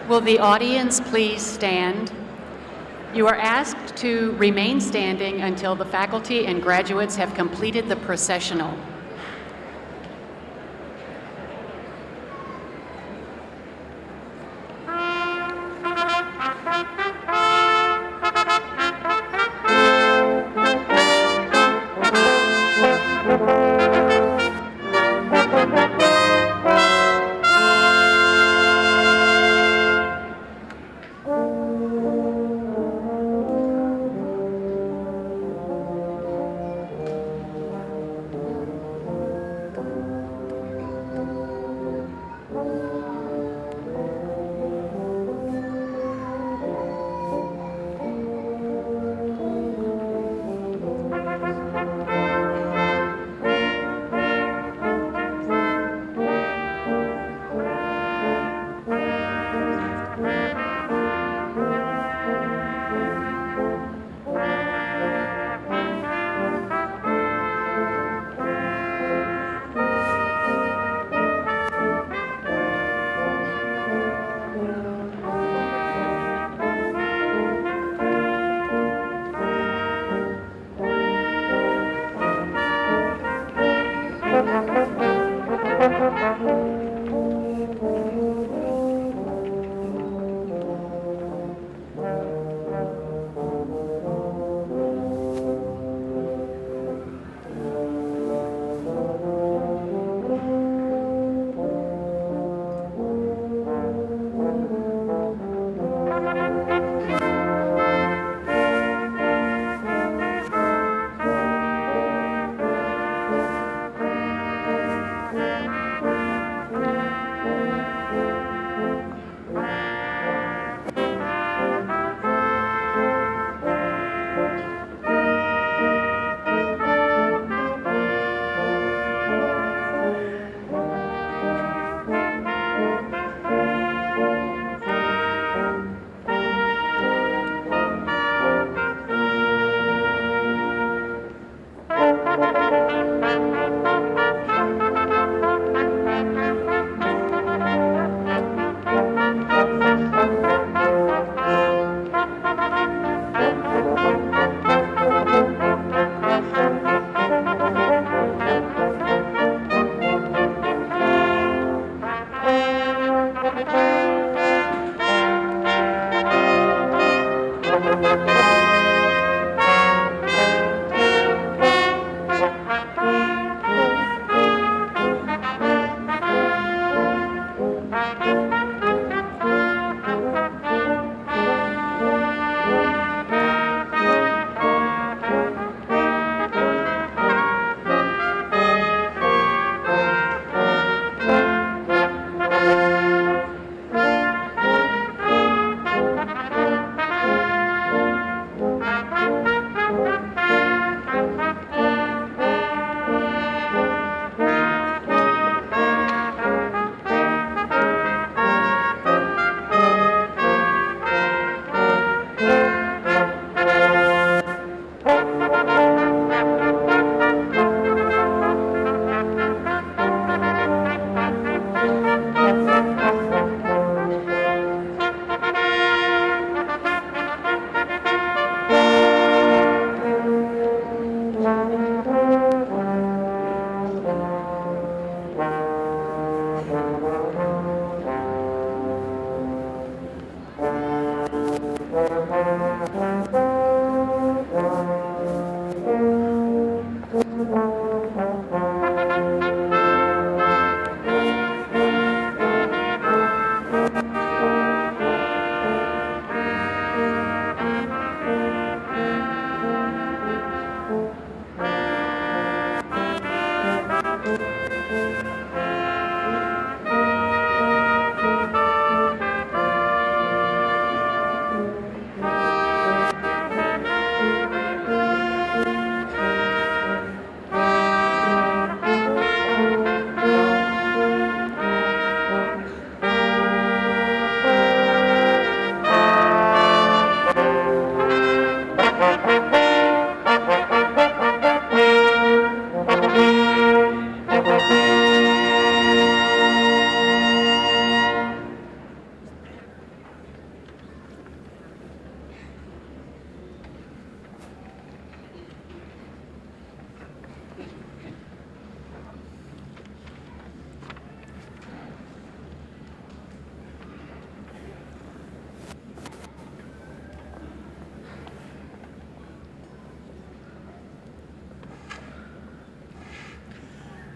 Will the audience please stand? You are asked to remain standing until the faculty and graduates have completed the processional.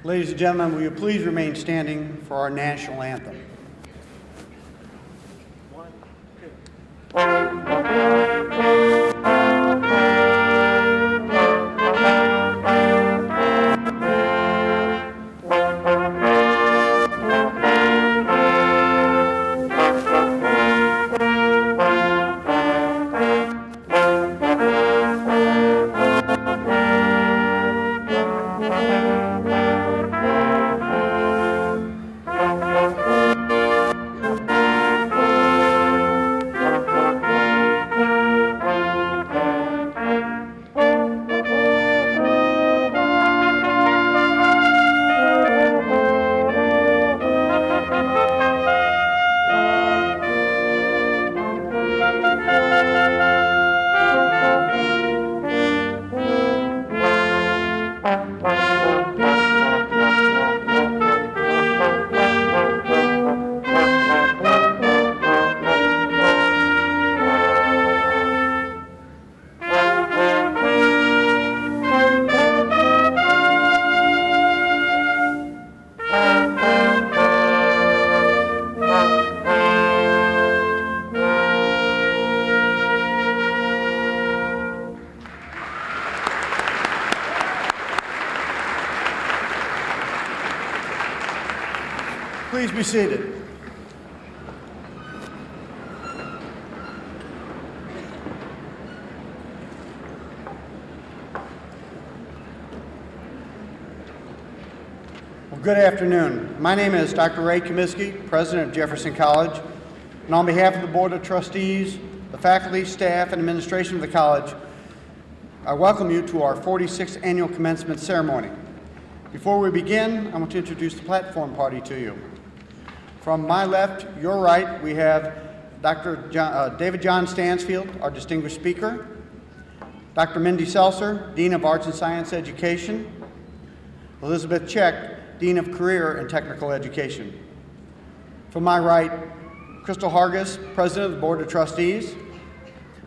Ladies and gentlemen, will you please remain standing for our national anthem? Please be seated. Well, good afternoon. My name is Dr. Ray Comiskey, President of Jefferson College, and on behalf of the Board of Trustees, the faculty, staff, and administration of the college, I welcome you to our 46th annual commencement ceremony. Before we begin, I want to introduce the platform party to you. From my left, your right, we have Dr. David John Stansfield, our distinguished speaker, Dr. Mindy Seltzer, Dean of Arts and Science Education, Elizabeth Check, Dean of Career and Technical Education. From my right, Crystal Hargis, President of the Board of Trustees,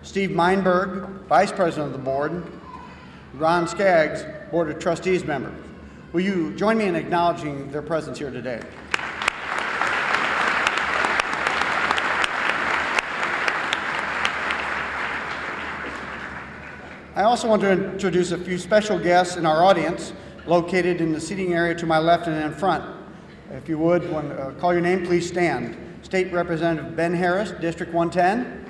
Steve Meinberg, Vice President of the Board, Ron Skaggs, Board of Trustees member. Will you join me in acknowledging their presence here today? I also want to introduce a few special guests in our audience located in the seating area to my left and in front. If you would, when call your name, please stand. State Representative Ben Harris, District 110.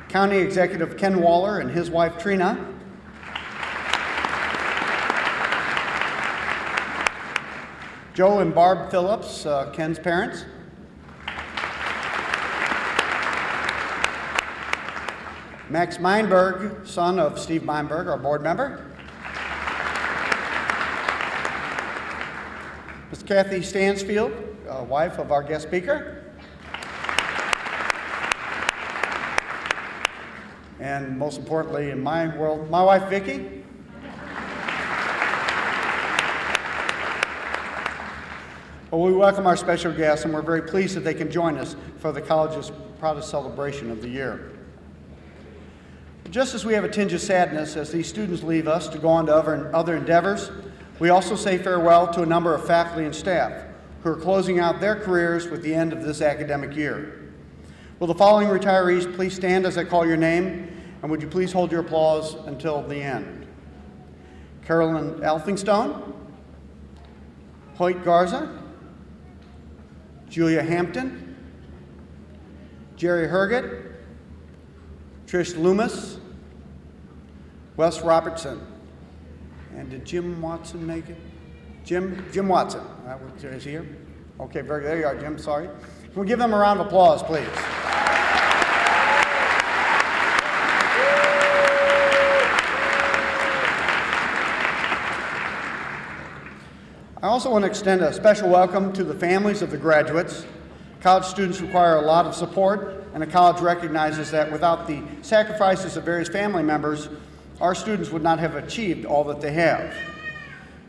County Executive Ken Waller and his wife Trina. Joe and Barb Phillips, Ken's parents. Max Meinberg, son of Steve Meinberg, our board member. Ms. Kathy Stansfield, wife of our guest speaker. And most importantly in my world, my wife Vicki. Well, we welcome our special guests and we're very pleased that they can join us for the college's proudest celebration of the year. Just as we have a tinge of sadness as these students leave us to go on to other endeavors, we also say farewell to a number of faculty and staff who are closing out their careers with the end of this academic year. Will the following retirees please stand as I call your name, and would you please hold your applause until the end? Carolyn Elphinstone, Hoyt Garza, Julia Hampton, Jerry Herget, Trish Loomis, Wes Robertson, and did Jim Watson make it? Jim Watson, is he here? Okay, there you are, Jim, sorry. Can we give them a round of applause, please? I also want to extend a special welcome to the families of the graduates. College students require a lot of support, and the college recognizes that without the sacrifices of various family members, our students would not have achieved all that they have.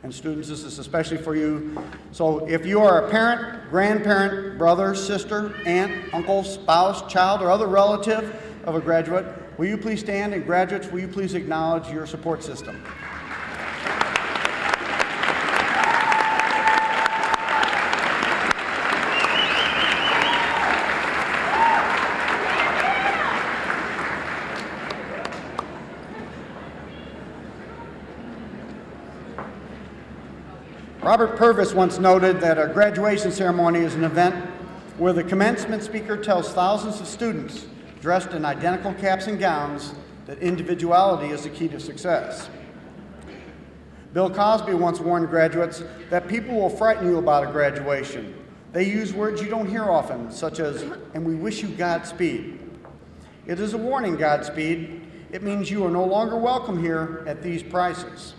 And students, this is especially for you. So if you are a parent, grandparent, brother, sister, aunt, uncle, spouse, child, or other relative of a graduate, Will you please stand, and graduates, will you please acknowledge your support system? Robert Purvis once noted that a graduation ceremony is an event where the commencement speaker tells thousands of students dressed in identical caps and gowns that individuality is the key to success. Bill Cosby once warned graduates that people will frighten you about a graduation. They use words you don't hear often, such as, "and we wish you Godspeed." It is a warning, Godspeed. It means you are no longer welcome here at these prices.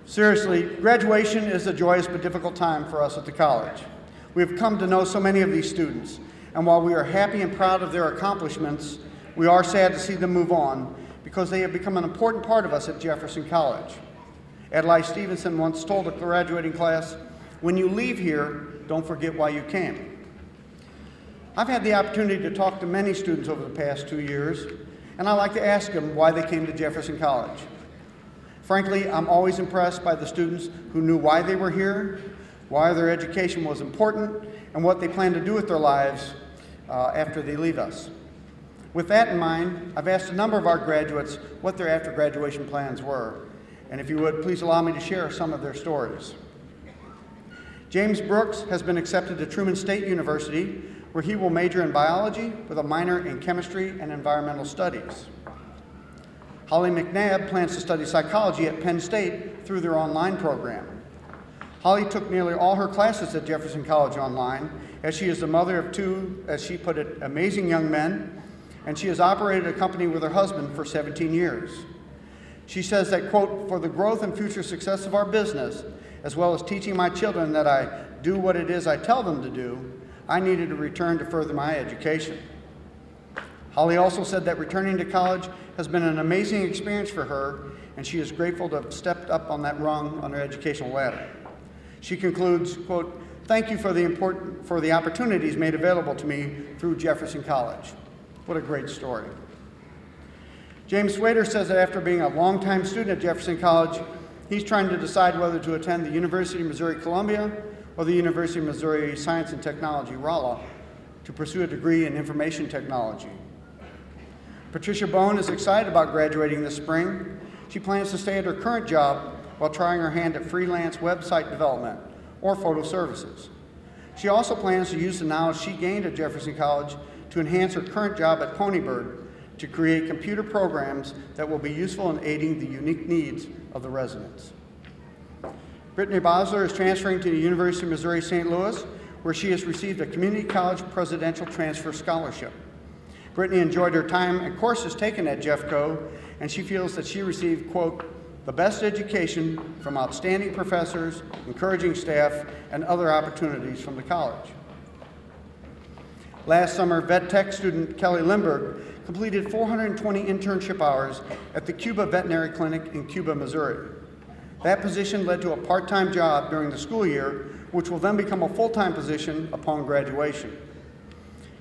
Seriously, graduation is a joyous but difficult time for us at the college. We have come to know so many of these students, and while we are happy and proud of their accomplishments, we are sad to see them move on because they have become an important part of us at Jefferson College. Adlai Stevenson once told a graduating class, "When you leave here, don't forget why you came." I've had the opportunity to talk to many students over the past 2 years, and I like to ask them why they came to Jefferson College. Frankly, I'm always impressed by the students who knew why they were here, why their education was important, and what they plan to do with their lives after they leave us. With that in mind, I've asked a number of our graduates what their after-graduation plans were, and if you would, please allow me to share some of their stories. James Brooks has been accepted to Truman State University, where he will major in biology with a minor in chemistry and environmental studies. Holly McNabb plans to study psychology at Penn State through their online program. Holly took nearly all her classes at Jefferson College online, as she is the mother of two, as she put it, amazing young men, and she has operated a company with her husband for 17 years. She says that, quote, "For the growth and future success of our business, as well as teaching my children that I do what it is I tell them to do, I needed to return to further my education." Holly also said that returning to college has been an amazing experience for her, and she is grateful to have stepped up on that rung on her educational ladder. She concludes, quote, "Thank you for the opportunities made available to me through Jefferson College." What a great story. James Swader says that after being a longtime student at Jefferson College, he's trying to decide whether to attend the University of Missouri-Columbia or the University of Missouri Science and Technology, Rolla, to pursue a degree in information technology. Patricia Bone is excited about graduating this spring. She plans to stay at her current job while trying her hand at freelance website development or photo services. She also plans to use the knowledge she gained at Jefferson College to enhance her current job at Ponybird to create computer programs that will be useful in aiding the unique needs of the residents. Brittany Bosler is transferring to the University of Missouri St. Louis, where she has received a community college presidential transfer scholarship. Brittany enjoyed her time and courses taken at JeffCo, and she feels that she received, quote, "the best education from outstanding professors, encouraging staff, and other opportunities from the college." Last summer, vet tech student Kelly Lindberg completed 420 internship hours at the Cuba Veterinary Clinic in Cuba, Missouri. That position led to a part-time job during the school year, which will then become a full-time position upon graduation.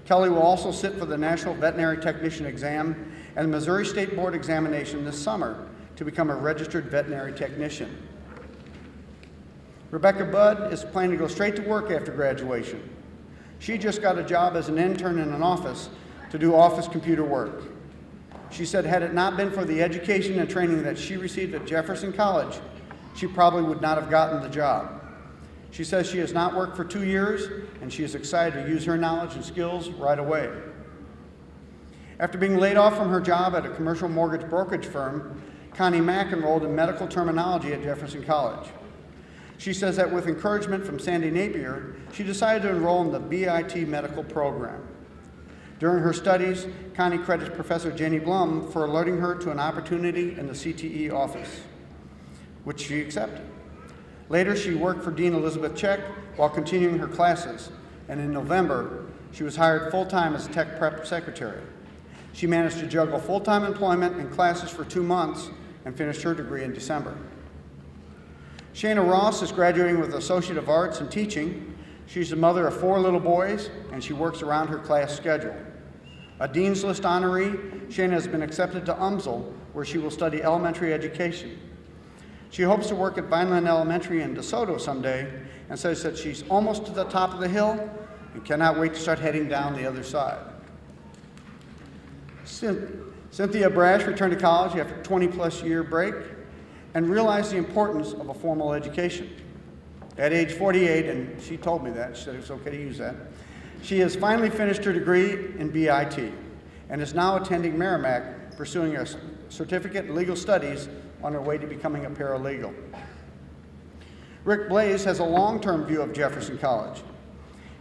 Kelly will also sit for the National Veterinary Technician exam and the Missouri State Board examination this summer to become a registered veterinary technician. Rebecca Budd is planning to go straight to work after graduation. She just got a job as an intern in an office to do office computer work. She said had it not been for the education and training that she received at Jefferson College, she probably would not have gotten the job. She says she has not worked for 2 years, and she is excited to use her knowledge and skills right away. After being laid off from her job at a commercial mortgage brokerage firm, Connie Mack enrolled in medical terminology at Jefferson College. She says that with encouragement from Sandy Napier, she decided to enroll in the BIT medical program. During her studies, Connie credits Professor Jenny Blum for alerting her to an opportunity in the CTE office, which she accepted. Later, she worked for Dean Elizabeth Check while continuing her classes, and in November, she was hired full-time as tech prep secretary. She managed to juggle full-time employment and classes for 2 months and finished her degree in December. Shana Ross is graduating with Associate of Arts in Teaching. She's the mother of 4 little boys, and she works around her class schedule. A Dean's List honoree, Shana has been accepted to UMSL, where she will study elementary education. She hopes to work at Vineland Elementary in DeSoto someday and says that she's almost to the top of the hill and cannot wait to start heading down the other side. Cynthia Brash returned to college after a 20-plus year break and realized the importance of a formal education. At age 48, and she told me that, she said it was okay to use that, she has finally finished her degree in BIT and is now attending Merrimack, pursuing a certificate in legal studies on her way to becoming a paralegal. Rick Blaze has a long-term view of Jefferson College.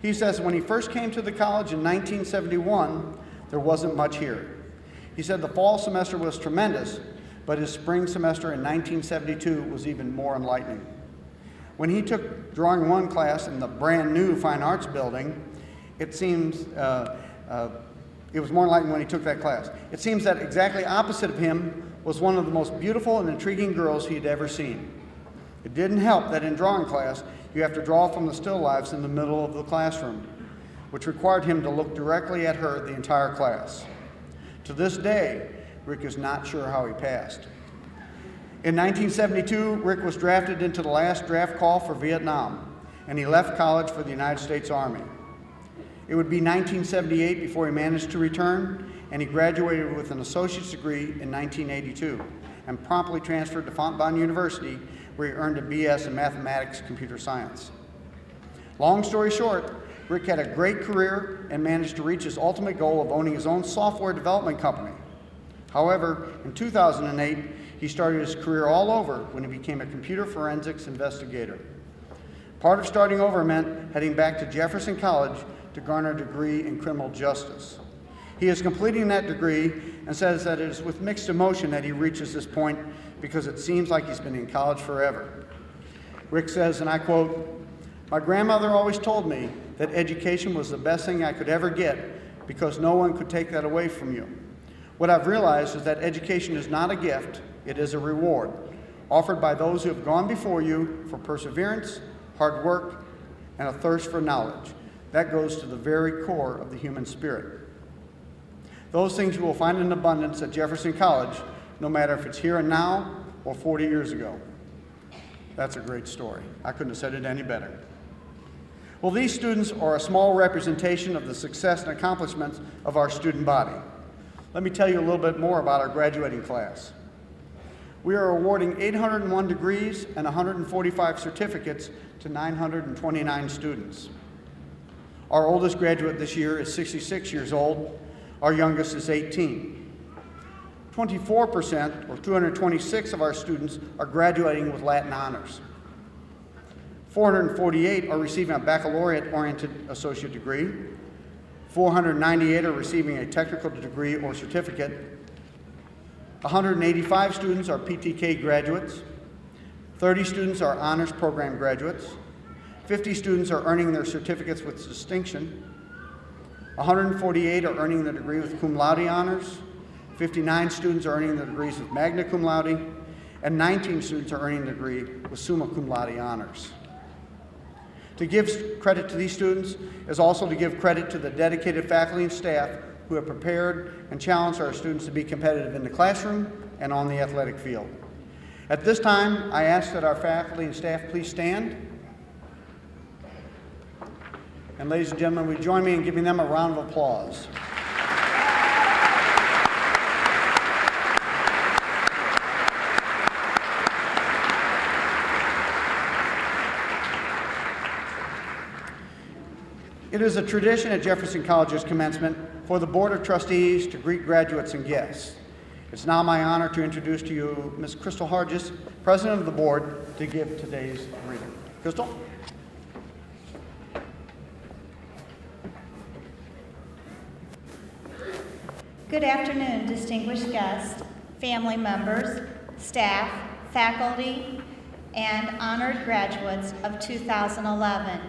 He says when he first came to the college in 1971, there wasn't much here. He said the fall semester was tremendous, but his spring semester in 1972 was even more enlightening. When he took Drawing 1 class in the brand new Fine Arts building, it seems, it was more enlightening when he took that class. It seems that exactly opposite of him was one of the most beautiful and intriguing girls he had ever seen. It didn't help that in drawing class, you have to draw from the still lifes in the middle of the classroom, which required him to look directly at her the entire class. To this day, Rick is not sure how he passed. In 1972, Rick was drafted into the last draft call for Vietnam, and he left college for the United States Army. It would be 1978 before he managed to return, and he graduated with an associate's degree in 1982 and promptly transferred to Fontbonne University, where he earned a BS in mathematics computer science. Long story short, Rick had a great career and managed to reach his ultimate goal of owning his own software development company. However, in 2008, he started his career all over when he became a computer forensics investigator. Part of starting over meant heading back to Jefferson College to garner a degree in criminal justice. He is completing that degree and says that it is with mixed emotion that he reaches this point because it seems like he's been in college forever. Rick says, and I quote, "My grandmother always told me that education was the best thing I could ever get because no one could take that away from you. What I've realized is that education is not a gift, it is a reward, offered by those who have gone before you for perseverance, hard work, and a thirst for knowledge. That goes to the very core of the human spirit. Those things you will find in abundance at Jefferson College, no matter if it's here and now or 40 years ago." That's a great story. I couldn't have said it any better. Well, these students are a small representation of the success and accomplishments of our student body. Let me tell you a little bit more about our graduating class. We are awarding 801 degrees and 145 certificates to 929 students. Our oldest graduate this year is 66 years old. Our youngest is 18. 24%, or 226 of our students, are graduating with Latin honors. 448 are receiving a baccalaureate-oriented associate degree. 498 are receiving a technical degree or certificate. 185 students are PTK graduates. 30 students are honors program graduates. 50 students are earning their certificates with distinction. 148 are earning the degree with cum laude honors. 59 students are earning the degrees with magna cum laude. And 19 students are earning the degree with summa cum laude honors. To give credit to these students is also to give credit to the dedicated faculty and staff who have prepared and challenged our students to be competitive in the classroom and on the athletic field. At this time, I ask that our faculty and staff please stand. And ladies and gentlemen, will you join me in giving them a round of applause? It is a tradition at Jefferson College's commencement for the Board of Trustees to greet graduates and guests. It's now my honor to introduce to you Ms. Crystal Hargis, President of the Board, to give today's reading. Crystal? Good afternoon, distinguished guests, family members, staff, faculty, and honored graduates of 2011.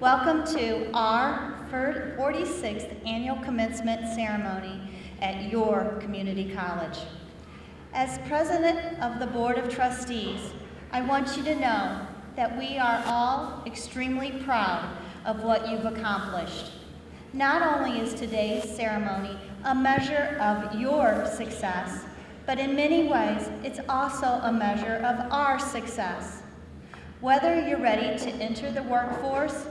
Welcome to our 46th annual commencement ceremony at your community college. As president of the Board of Trustees, I want you to know that we are all extremely proud of what you've accomplished. Not only is today's ceremony a measure of your success, but in many ways, it's also a measure of our success. Whether you're ready to enter the workforce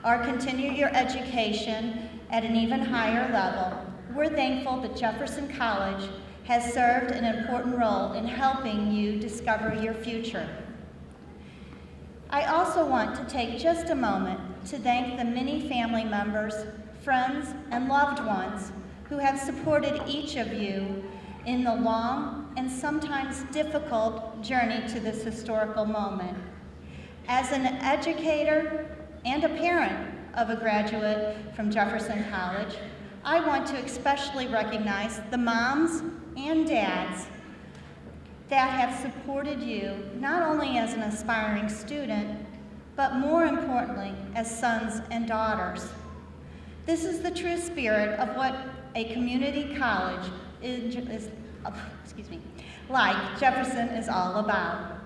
or continue your education at an even higher level, we're thankful that Jefferson College has served an important role in helping you discover your future. I also want to take just a moment to thank the many family members, friends, and loved ones who have supported each of you in the long and sometimes difficult journey to this historical moment. As an educator and a parent of a graduate from Jefferson College, I want to especially recognize the moms and dads that have supported you not only as an aspiring student, but more importantly, as sons and daughters. This is the true spirit of what a community college like Jefferson is all about.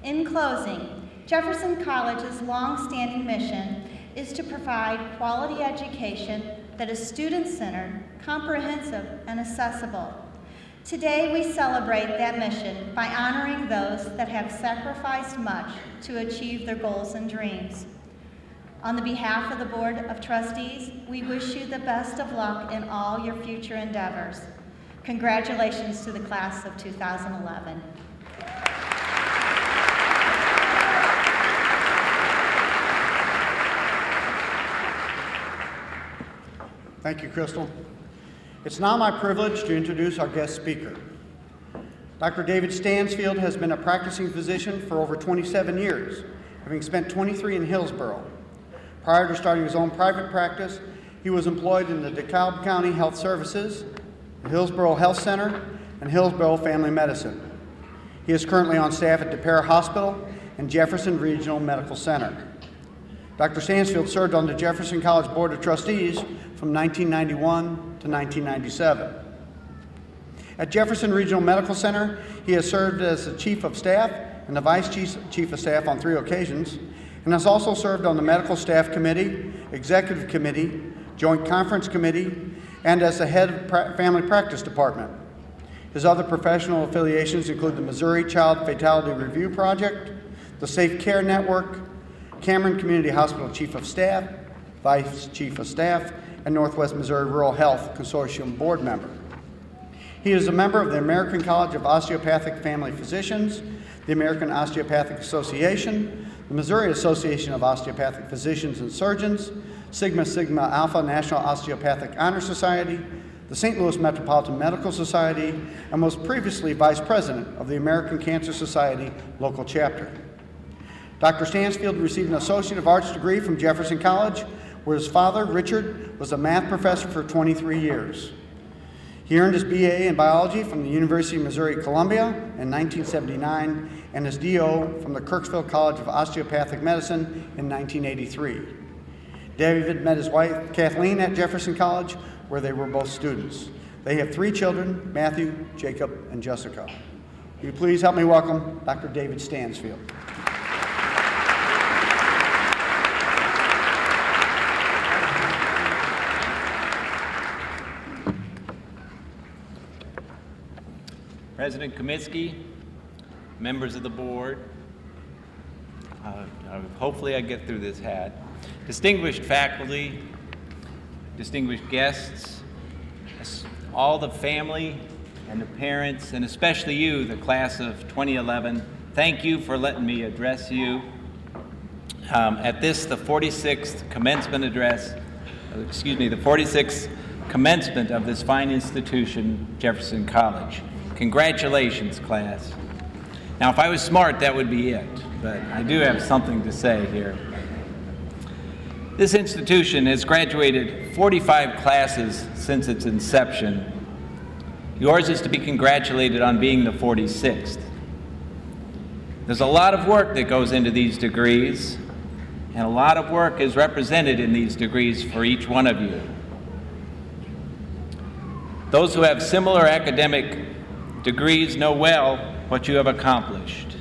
In closing, Jefferson College's long-standing mission is to provide quality education that is student-centered, comprehensive, and accessible. Today, we celebrate that mission by honoring those that have sacrificed much to achieve their goals and dreams. On the behalf of the Board of Trustees, we wish you the best of luck in all your future endeavors. Congratulations to the class of 2011. Thank you, Crystal. It's now my privilege to introduce our guest speaker. Dr. David Stansfield has been a practicing physician for over 27 years, having spent 23 in Hillsborough. Prior to starting his own private practice, he was employed in the DeKalb County Health Services, the Hillsborough Health Center, and Hillsborough Family Medicine. He is currently on staff at DePere Hospital and Jefferson Regional Medical Center. Dr. Stansfield served on the Jefferson College Board of Trustees from 1991 to 1997. At Jefferson Regional Medical Center, he has served as the Chief of Staff and the Vice Chief of Staff on 3 occasions, and has also served on the Medical Staff Committee, Executive Committee, Joint Conference Committee, and as the head of Family Practice Department. His other professional affiliations include the Missouri Child Fatality Review Project, the Safe Care Network, Cameron Community Hospital Chief of Staff, Vice Chief of Staff, and Northwest Missouri Rural Health Consortium Board member. He is a member of the American College of Osteopathic Family Physicians, the American Osteopathic Association, the Missouri Association of Osteopathic Physicians and Surgeons, Sigma Sigma Alpha National Osteopathic Honor Society, the St. Louis Metropolitan Medical Society, and was previously Vice President of the American Cancer Society local chapter. Dr. Stansfield received an Associate of Arts degree from Jefferson College, where his father, Richard, was a math professor for 23 years. He earned his BA in biology from the University of Missouri-Columbia in 1979 and his DO from the Kirksville College of Osteopathic Medicine in 1983. David met his wife, Kathleen, at Jefferson College, where they were both students. They have 3 children, Matthew, Jacob, and Jessica. Will you please help me welcome Dr. David Stansfield. President Comiskey, members of the board, hopefully I get through this hat, distinguished faculty, distinguished guests, all the family and the parents, and especially you, the class of 2011, thank you for letting me address you at this, the 46th commencement address, the 46th commencement of this fine institution, Jefferson College. Congratulations, class. Now, if I was smart, that would be it, but I do have something to say here. This institution has graduated 45 classes since its inception. Yours is to be congratulated on being the 46th. There's a lot of work that goes into these degrees, and a lot of work is represented in these degrees for each one of you. Those who have similar academic degrees know well what you have accomplished.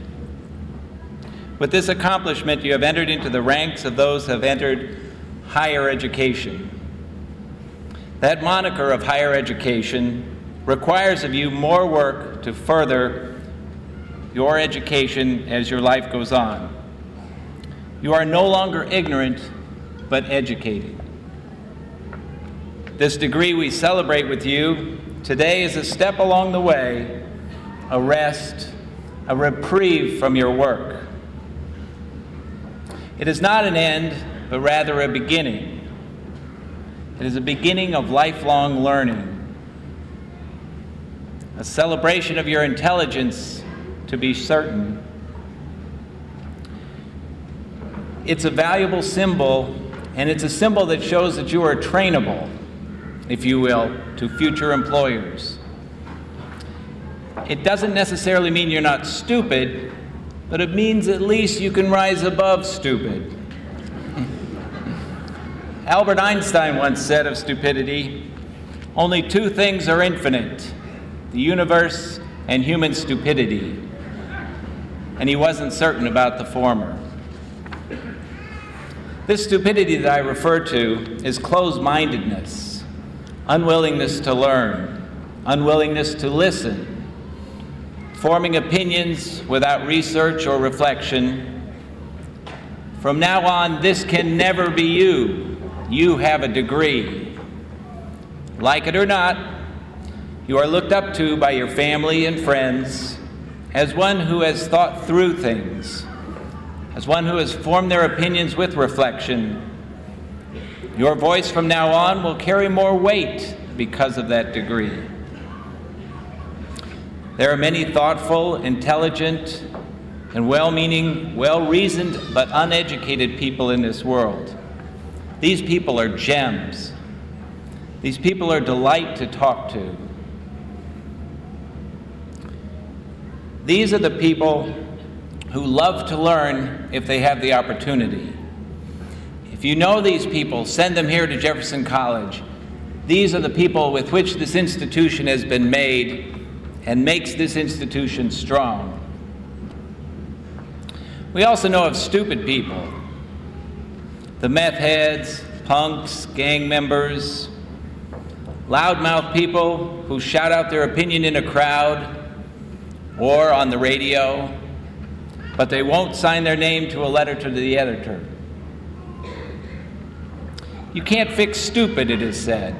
With this accomplishment, you have entered into the ranks of those who have entered higher education. That moniker of higher education requires of you more work to further your education as your life goes on. You are no longer ignorant, but educated. This degree we celebrate with you today is a step along the way, a rest, a reprieve from your work. It is not an end, but rather a beginning. It is a beginning of lifelong learning, a celebration of your intelligence, to be certain. It's a valuable symbol, and it's a symbol that shows that you are trainable, if you will, to future employers. It doesn't necessarily mean you're not stupid, but it means at least you can rise above stupid. Albert Einstein once said of stupidity, "Only two things are infinite, the universe and human stupidity." And he wasn't certain about the former. This stupidity that I refer to is closed-mindedness, unwillingness to learn, unwillingness to listen, forming opinions without research or reflection. From now on, this can never be you. You have a degree. Like it or not, you are looked up to by your family and friends as one who has thought through things, as one who has formed their opinions with reflection. Your voice from now on will carry more weight because of that degree. There are many thoughtful, intelligent, and well-meaning, well-reasoned, but uneducated people in this world. These people are gems. These people are a delight to talk to. These are the people who love to learn if they have the opportunity. If you know these people, send them here to Jefferson College. These are the people with which this institution has been made and makes this institution strong. We also know of stupid people, the meth heads, punks, gang members, loudmouth people who shout out their opinion in a crowd or on the radio, but they won't sign their name to a letter to the editor. You can't fix stupid, it is said.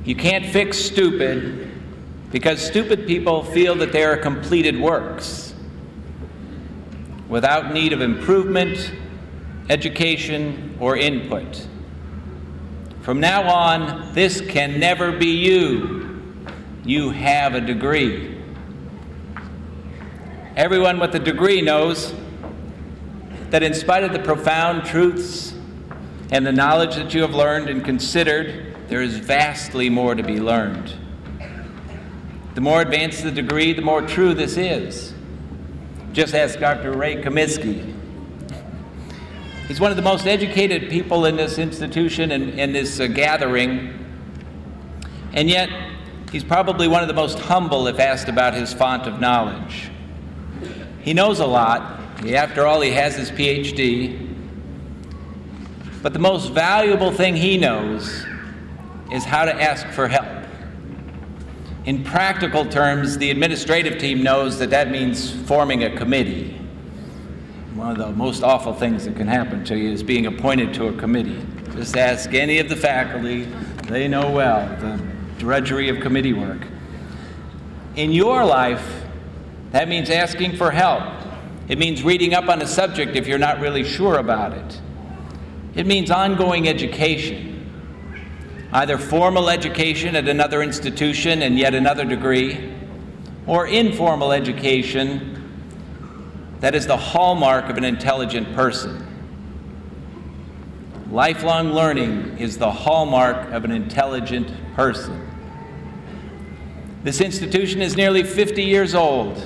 You can't fix stupid because stupid people feel that they are completed works without need of improvement, education, or input. From now on, this can never be you. You have a degree. Everyone with a degree knows that in spite of the profound truths and the knowledge that you have learned and considered, there is vastly more to be learned. The more advanced the degree, the more true this is. Just ask Dr. Ray Comiskey. He's one of the most educated people in this institution and in this gathering, and yet he's probably one of the most humble if asked about his font of knowledge. He knows a lot. After all, he has his PhD. But the most valuable thing he knows is how to ask for help. In practical terms, the administrative team knows that that means forming a committee. One of the most awful things that can happen to you is being appointed to a committee. Just ask any of the faculty. They know well the drudgery of committee work. In your life, that means asking for help. It means reading up on a subject if you're not really sure about it. It means ongoing education. Either formal education at another institution and yet another degree, or informal education that is the hallmark of an intelligent person. Lifelong learning is the hallmark of an intelligent person. This institution is nearly 50 years old.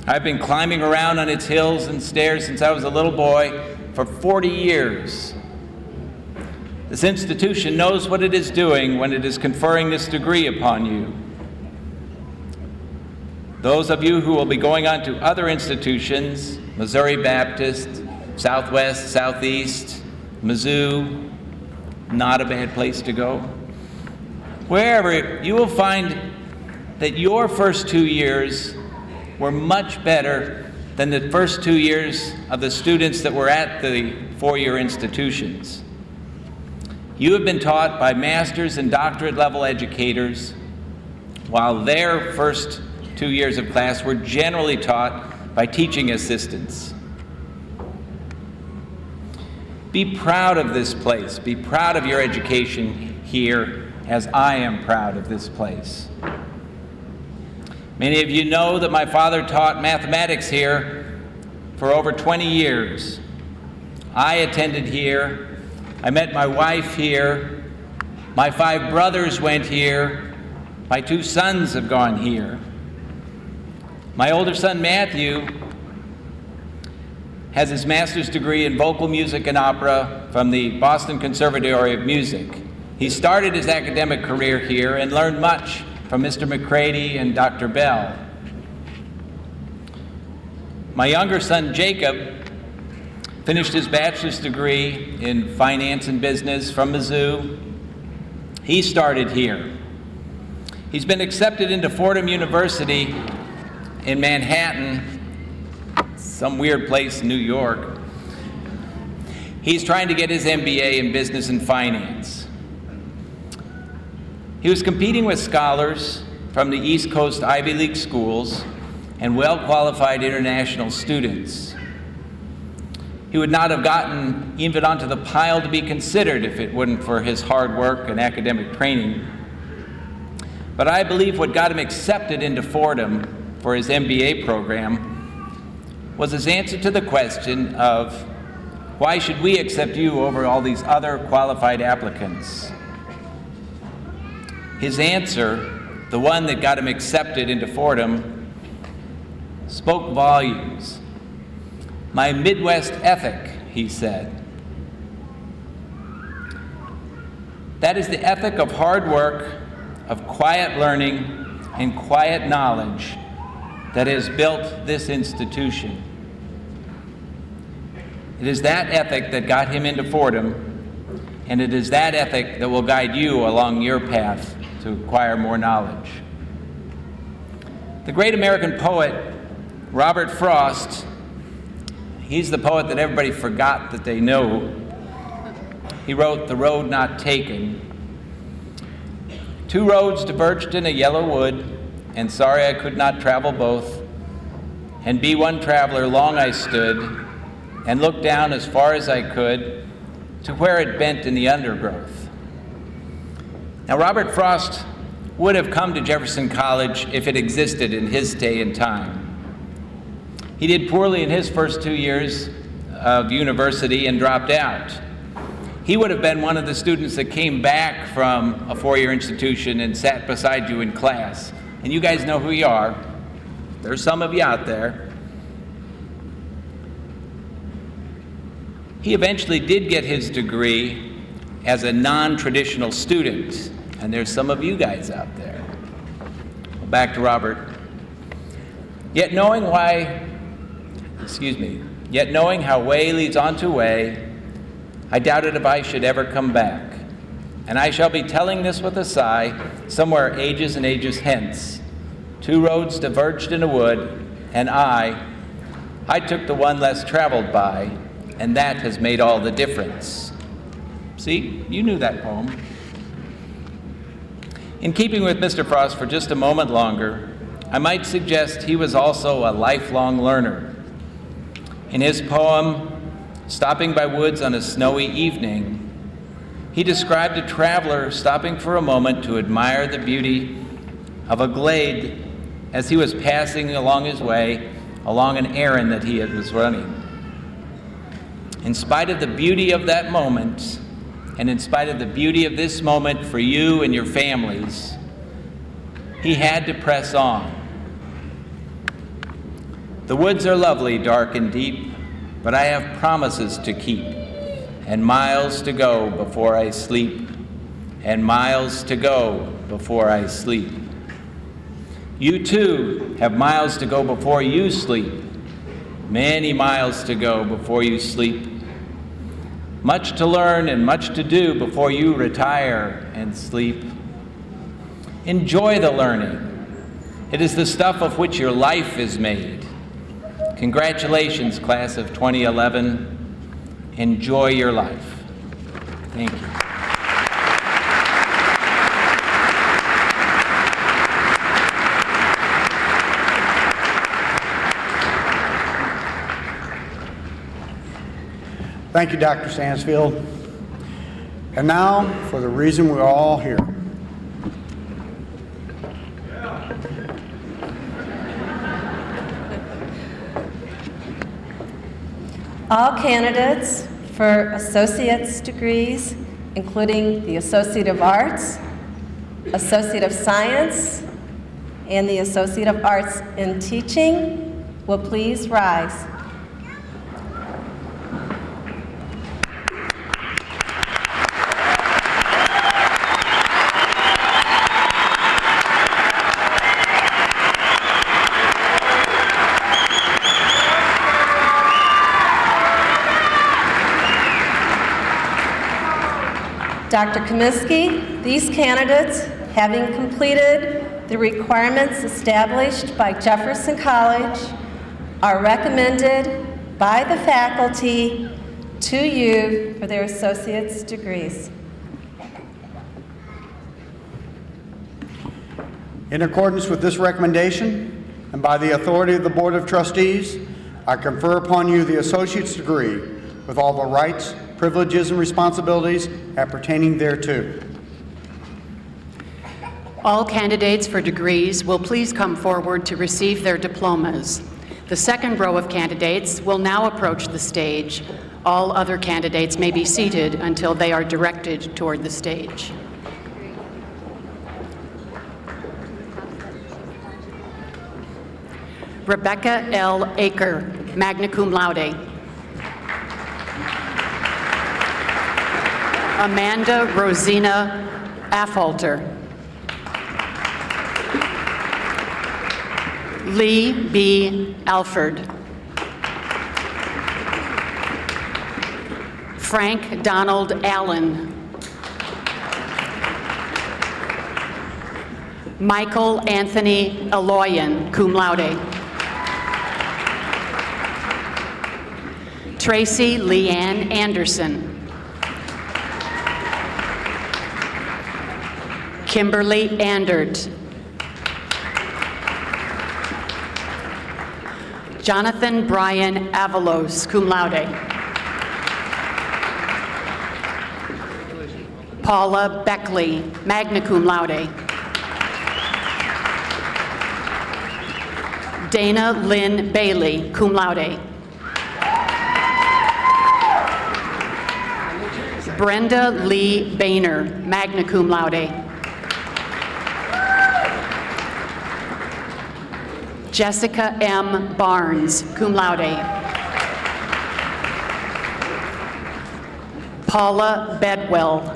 I've been climbing around on its hills and stairs since I was a little boy for 40 years. This institution knows what it is doing when it is conferring this degree upon you. Those of you who will be going on to other institutions, Missouri Baptist, Southwest, Southeast, Mizzou, not a bad place to go. Wherever, you will find that your first 2 years were much better than the first 2 years of the students that were at the four-year institutions. You have been taught by master's and doctorate level educators, while their first 2 years of class were generally taught by teaching assistants. Be proud of this place. Be proud of your education here, as I am proud of this place. Many of you know that my father taught mathematics here for over 20 years. I attended here. I met my wife here. My 5 brothers went here. My 2 sons have gone here. My older son, Matthew, has his master's degree in vocal music and opera from the Boston Conservatory of Music. He started his academic career here and learned much from Mr. McCready and Dr. Bell. My younger son, Jacob, finished his bachelor's degree in finance and business from Mizzou. He started here. He's been accepted into Fordham University in Manhattan, some weird place in New York. He's trying to get his MBA in business and finance. He was competing with scholars from the East Coast Ivy League schools and well-qualified international students. He would not have gotten even onto the pile to be considered if it wasn't for his hard work and academic training. But I believe what got him accepted into Fordham for his MBA program was his answer to the question of, why should we accept you over all these other qualified applicants? His answer, the one that got him accepted into Fordham, spoke volumes. My Midwest ethic, he said. That is the ethic of hard work, of quiet learning, and quiet knowledge that has built this institution. It is that ethic that got him into Fordham, and it is that ethic that will guide you along your path to acquire more knowledge. The great American poet, Robert Frost, he's the poet that everybody forgot that they know. He wrote The Road Not Taken. 2 roads diverged in a yellow wood, and sorry I could not travel both. And be one traveler long I stood, and looked down as far as I could to where it bent in the undergrowth. Now, Robert Frost would have come to Jefferson College if it existed in his day and time. He did poorly in his first 2 years of university and dropped out. He would have been one of the students that came back from a 4-year institution and sat beside you in class. And you guys know who you are. There's some of you out there. He eventually did get his degree as a non-traditional student. And there's some of you guys out there. Well, back to Robert. Yet knowing how way leads on to way, I doubted if I should ever come back. And I shall be telling this with a sigh, somewhere ages and ages hence. 2 roads diverged in a wood, and I took the one less traveled by, and that has made all the difference. See, you knew that poem. In keeping with Mr. Frost for just a moment longer, I might suggest he was also a lifelong learner. In his poem, Stopping by Woods on a Snowy Evening, he described a traveler stopping for a moment to admire the beauty of a glade as he was passing along his way along an errand that he was running. In spite of the beauty of that moment, and in spite of the beauty of this moment for you and your families, he had to press on. The woods are lovely, dark and deep, but I have promises to keep, and miles to go before I sleep, and miles to go before I sleep. You too have miles to go before you sleep, many miles to go before you sleep. Much to learn and much to do before you retire and sleep. Enjoy the learning. It is the stuff of which your life is made. Congratulations, class of 2011. Enjoy your life. Thank you. Thank you, Dr. Stansfield. And now for the reason we're all here. All candidates for associate's degrees, including the Associate of Arts, Associate of Science, and the Associate of Arts in Teaching, will please rise. Dr. Comiskey, these candidates, having completed the requirements established by Jefferson College, are recommended by the faculty to you for their associate's degrees. In accordance with this recommendation, and by the authority of the Board of Trustees, I confer upon you the associate's degree with all the rights, privileges, and responsibilities appertaining thereto. All candidates for degrees will please come forward to receive their diplomas. The second row of candidates will now approach the stage. All other candidates may be seated until they are directed toward the stage. Rebecca L. Aker, magna cum laude. Amanda Rosina Affolter. Lee B. Alford. Frank Donald Allen. Michael Anthony Aloyan, cum laude. Tracy Leanne Anderson. Kimberly Andert. Jonathan Brian Avalos, cum laude. Paula Beckley, magna cum laude. Dana Lynn Bailey, cum laude. Brenda Lee Boehner, magna cum laude. Jessica M. Barnes, cum laude. Paula Bedwell.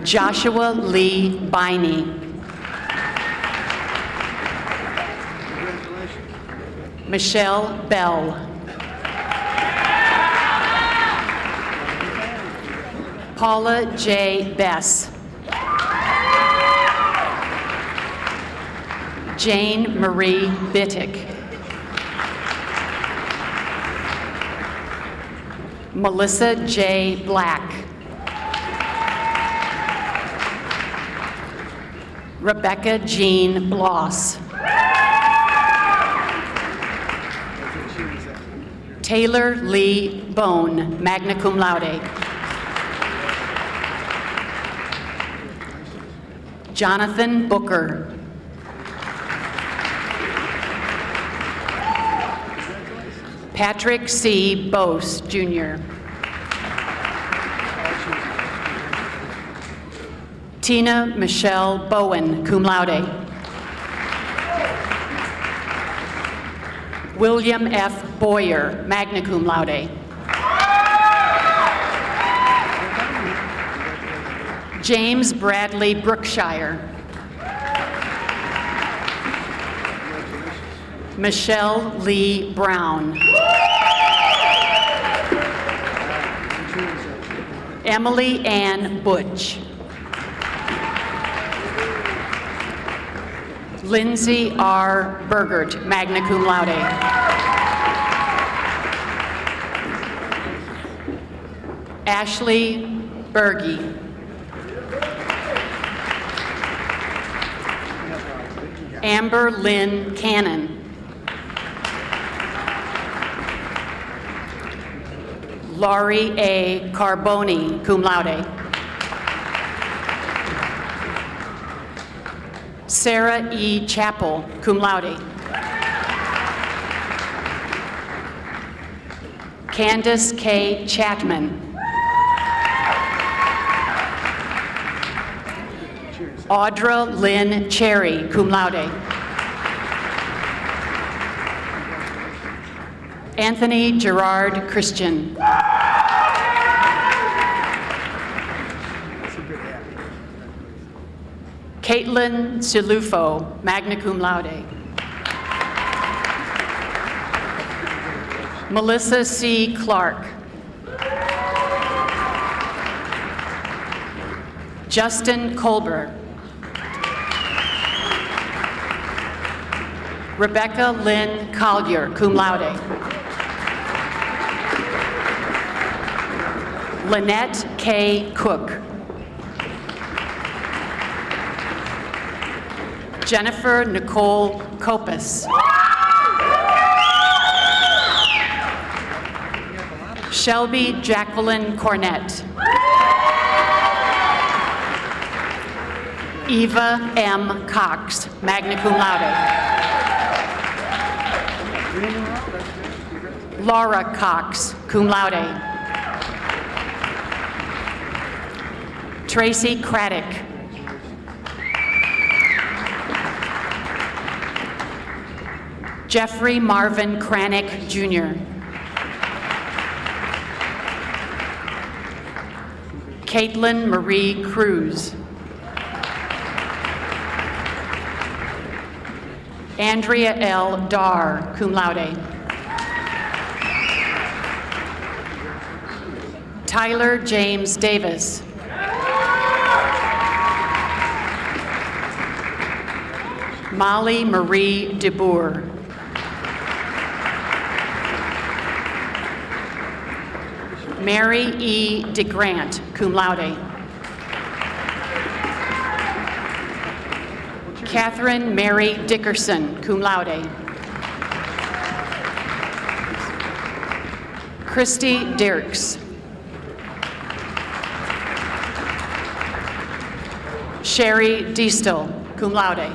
Joshua Lee Biney. Michelle Bell. Paula J. Bess. Jane Marie Bittick. Melissa J. Black. Rebecca Jean Bloss. Taylor Lee Bone, magna cum laude. Jonathan Booker. Patrick C. Bose, Jr. Tina Michelle Bowen, cum laude. William F. Boyer, magna cum laude. James Bradley Brookshire. Michelle Lee Brown. Emily Ann Butch. Lindsay R. Bergert, magna cum laude. Ashley Berge. Amber Lynn Cannon. Laurie A. Carboni, cum laude. Sarah E. Chappell, cum laude. Candace K. Chapman. Audra Lynn Cherry, cum laude. Anthony Gerard Christian. Caitlin Silufo, magna cum laude. Melissa C. Clark. Justin Colbert. Rebecca Lynn Collier, cum laude. Lynette K. Cook. Jennifer Nicole Kopis. Shelby Jacqueline Cornett. Eva M. Cox, magna cum laude. Laura Cox, cum laude. Tracy Craddock. Jeffrey Marvin Cranick, Jr. Caitlin Marie Cruz. Andrea L. Dar, cum laude. Tyler James Davis. Molly Marie DeBoer. Mary E. DeGrant, cum laude. Catherine Mary Dickerson, cum laude. Christy Dirks. Sherry Diestel, cum laude.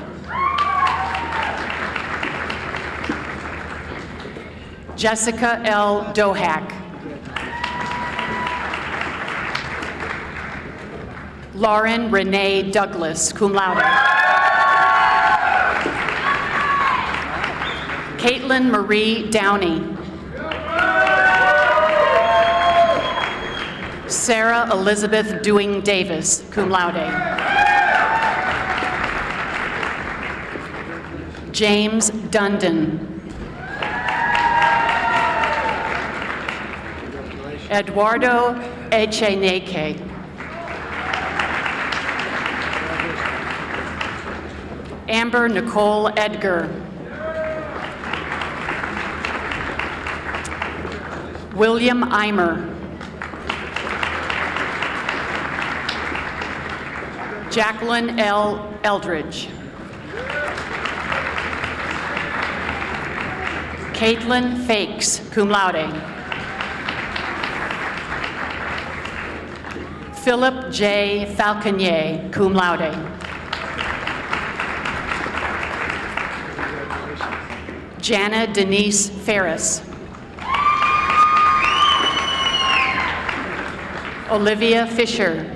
Jessica L. Dohak. Lauren Renee Douglas, cum laude. Caitlin Marie Downey. Sarah Elizabeth Dewing Davis, cum laude. James Dundon. Eduardo Echeneke. Amber Nicole Edgar. William Eimer. Jacqueline L. Eldridge. Caitlin Fakes, cum laude. Philip J. Falconier, cum laude. Jana Denise Ferris. Olivia Fisher.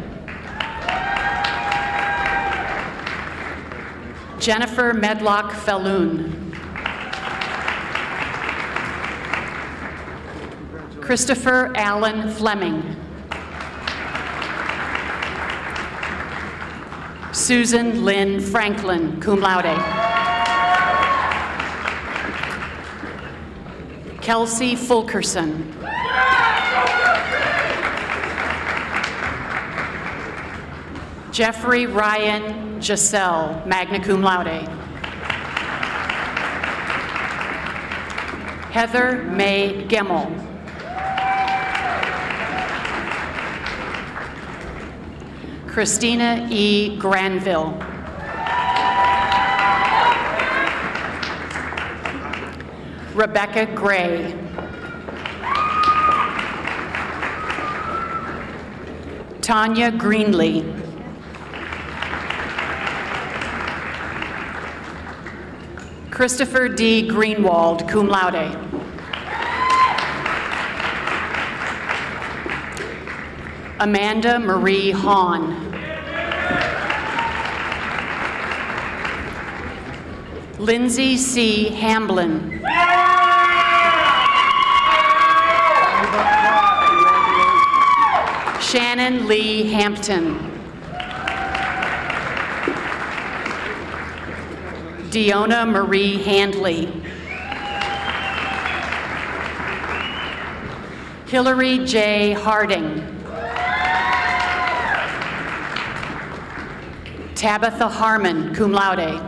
Jennifer Medlock Falloon. Christopher Allen Fleming. Susan Lynn Franklin, cum laude. Kelsey Fulkerson. Jeffrey Ryan Giselle, magna cum laude. Heather May Gemmel. Christina E. Granville. Rebecca Gray. Tanya Greenlee. Christopher D. Greenwald, cum laude. Amanda Marie Hahn. Lindsay C. Hamblin. Shannon Lee Hampton. Deona Marie Handley. Hillary J. Harding. Tabitha Harmon, cum laude.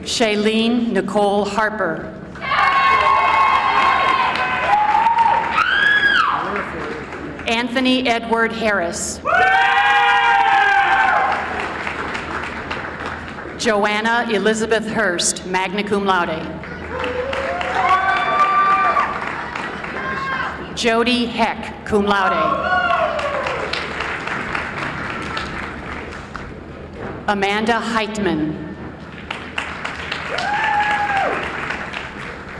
Shailene Nicole Harper. Anthony Edward Harris. Joanna Elizabeth Hurst, magna cum laude. Jody Heck, cum laude. Amanda Heitman.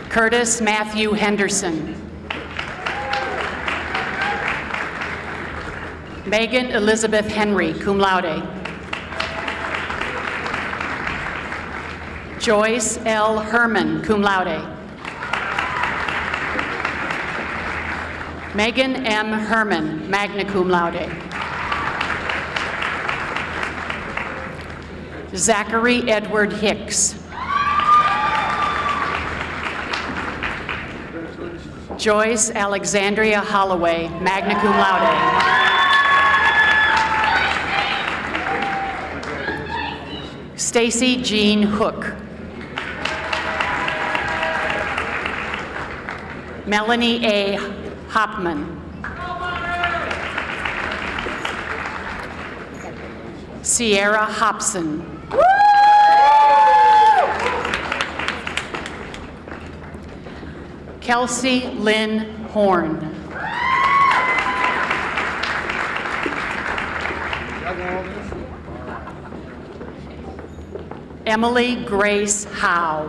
Curtis Matthew Henderson. Megan Elizabeth Henry, cum laude. Joyce L. Herman, cum laude. Megan M. Herman, magna cum laude. Zachary Edward Hicks. Joyce Alexandria Holloway, magna cum laude. Stacy Jean Hook. Melanie A. Hopman. Sierra Hobson. Kelsey Lynn Horn. Emily Grace Howe.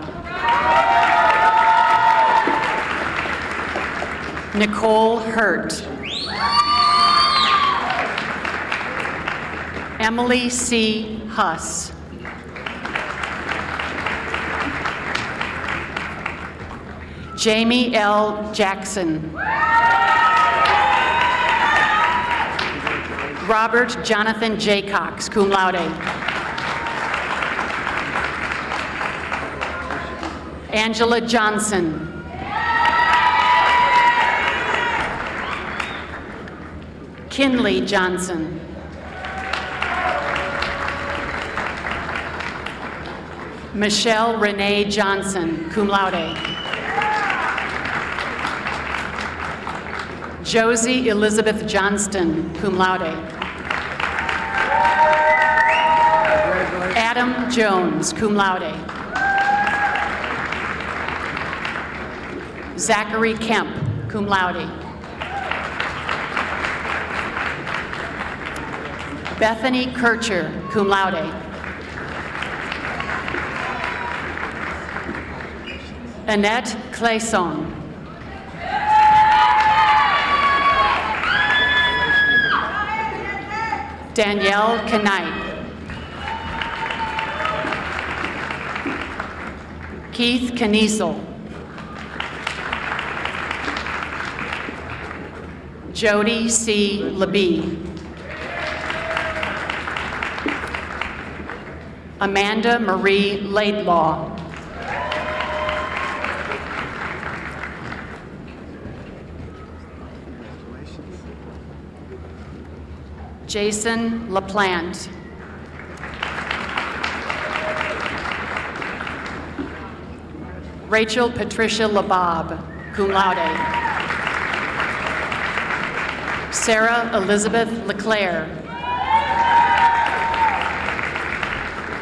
Nicole Hurt. Emily C. Huss. Jamie L. Jackson. Robert Jonathan Jaycox, cum laude. Angela Johnson. Kinley Johnson. Michelle Renee Johnson, cum laude. Josie Elizabeth Johnston, cum laude. Adam Jones, cum laude. Zachary Kemp, cum laude. Bethany Kircher, cum laude. Annette Clayson. Danielle Knipe. Keith Kniesel. Jody C. Labie. Amanda Marie Laidlaw. Jason LaPlante. Rachel Patricia LaBob, cum laude. Sarah Elizabeth LeClaire.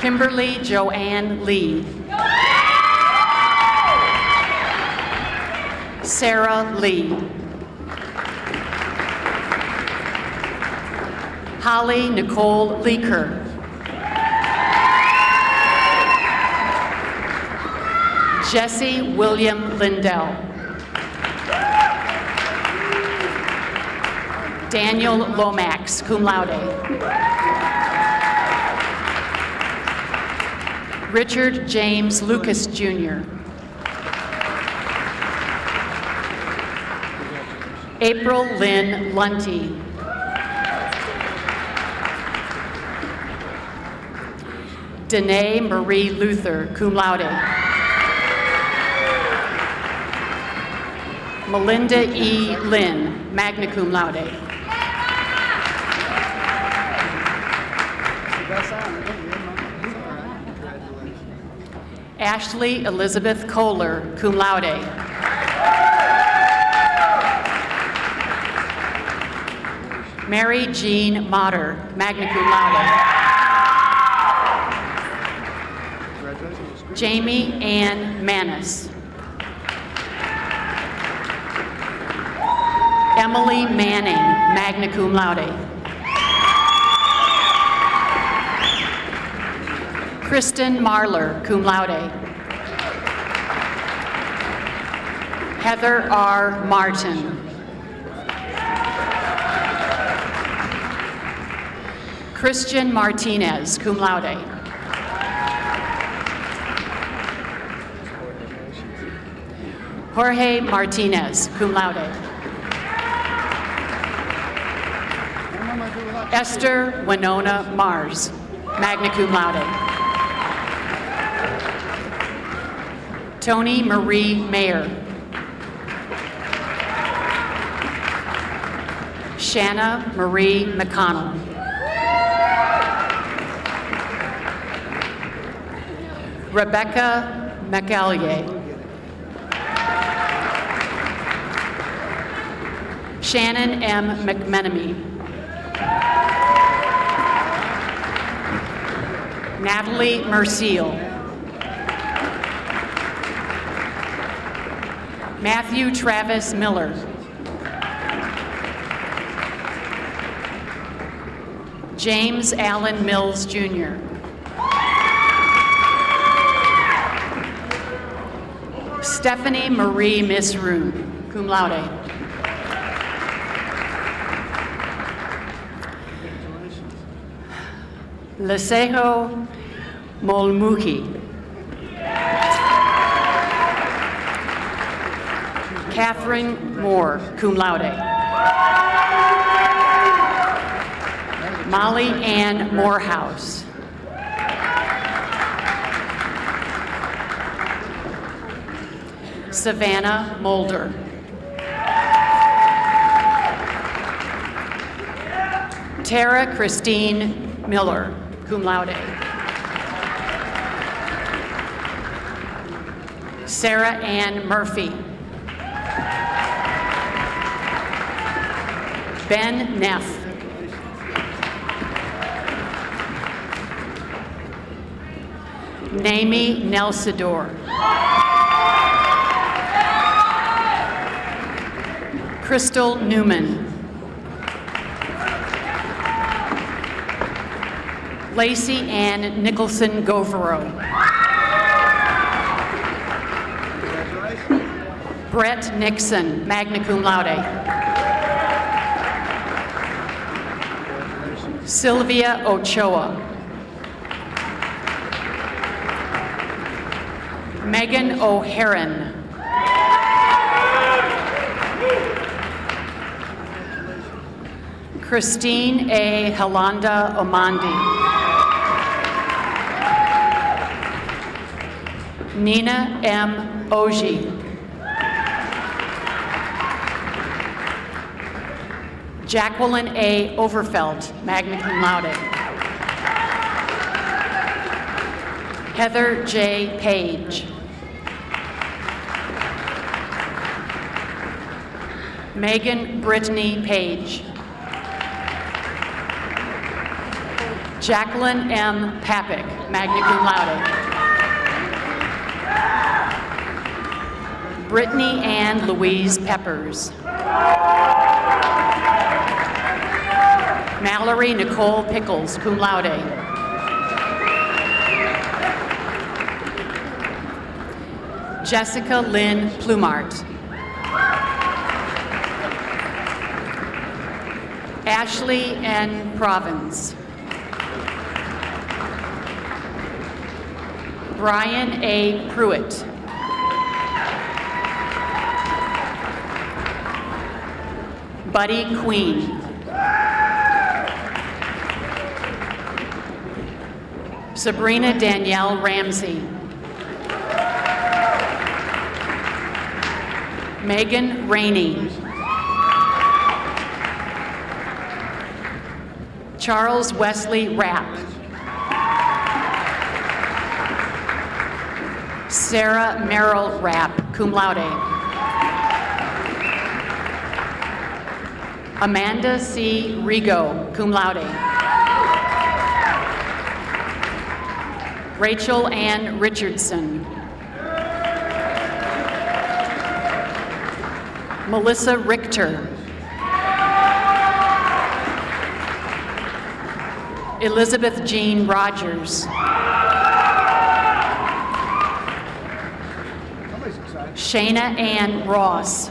Kimberly Joanne Lee. Sarah Lee. Holly Nicole Leaker. Jesse William Lindell. Daniel Lomax, cum laude. Richard James Lucas, Jr. April Lynn Lunty. Danae Marie Luther, cum laude. Melinda E. Lynn, magna cum laude. Ashley Elizabeth Kohler, cum laude. Mary Jean Motter, magna cum laude. Jamie Ann Manis. Emily Manning, magna cum laude. Kristen Marler, cum laude. Heather R. Martin. Christian Martinez, cum laude. Jorge Martinez, cum laude. Esther Winona Mars, magna cum laude. Tony Marie Mayer. Shanna Marie McConnell. Rebecca McAllier. Shannon M. McMenemy. Natalie Merciel. Matthew Travis Miller. James Allen Mills, Jr. Stephanie Marie Misroon, cum laude. Lesejo Molmuki. Catherine Moore, cum laude. Molly Ann Morehouse. Savannah Mulder. Tara Christine Miller, cum laude. Sarah Ann Murphy. Ben Neff. Naomi Nelsador. Crystal Newman. Lacey Ann Nicholson Govero. Brett Nixon, magna cum laude. Sylvia Ochoa. Megan O'Haron. Christine A. Halanda Omandi. Nina M. Oji. Jacqueline A. Overfelt, magna cum laude. Heather J. Page. Megan Brittany Page. Jacqueline M. Papik, magna cum laude. Brittany Ann Louise Peppers. Mallory Nicole Pickles, cum laude. Jessica Lynn Plumart. Ashley N. Provence. Brian A. Pruitt. Buddy Queen. Sabrina Danielle Ramsey. Megan Rainey. Charles Wesley Rapp. Sarah Merrill Rapp, cum laude. Amanda C. Rigo, cum laude. Rachel Ann Richardson. Melissa Richter. Elizabeth Jean Rogers. Shayna Ann Ross.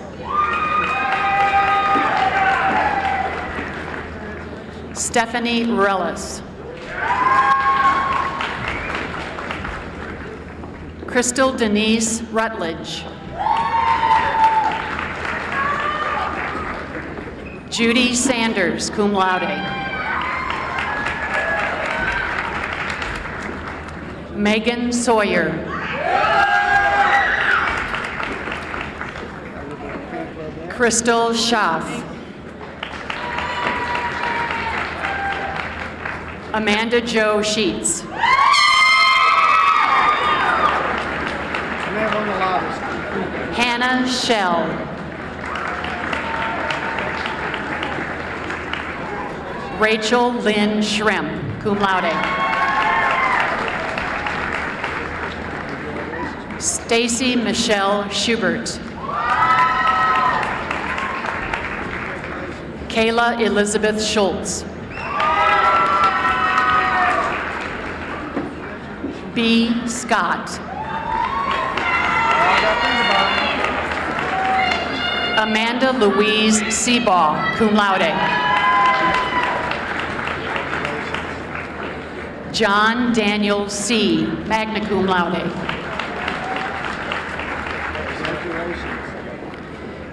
Stephanie Rellis. Crystal Denise Rutledge. Judy Sanders, cum laude. Megan Sawyer. Crystal Schaff. Amanda Jo Sheets. Hannah Shell. Rachel Lynn Shrimp, cum laude. Stacy Michelle Schubert. Kayla Elizabeth Schultz. B. Scott. Amanda Louise Seabaugh, cum laude. John Daniel C., magna cum laude.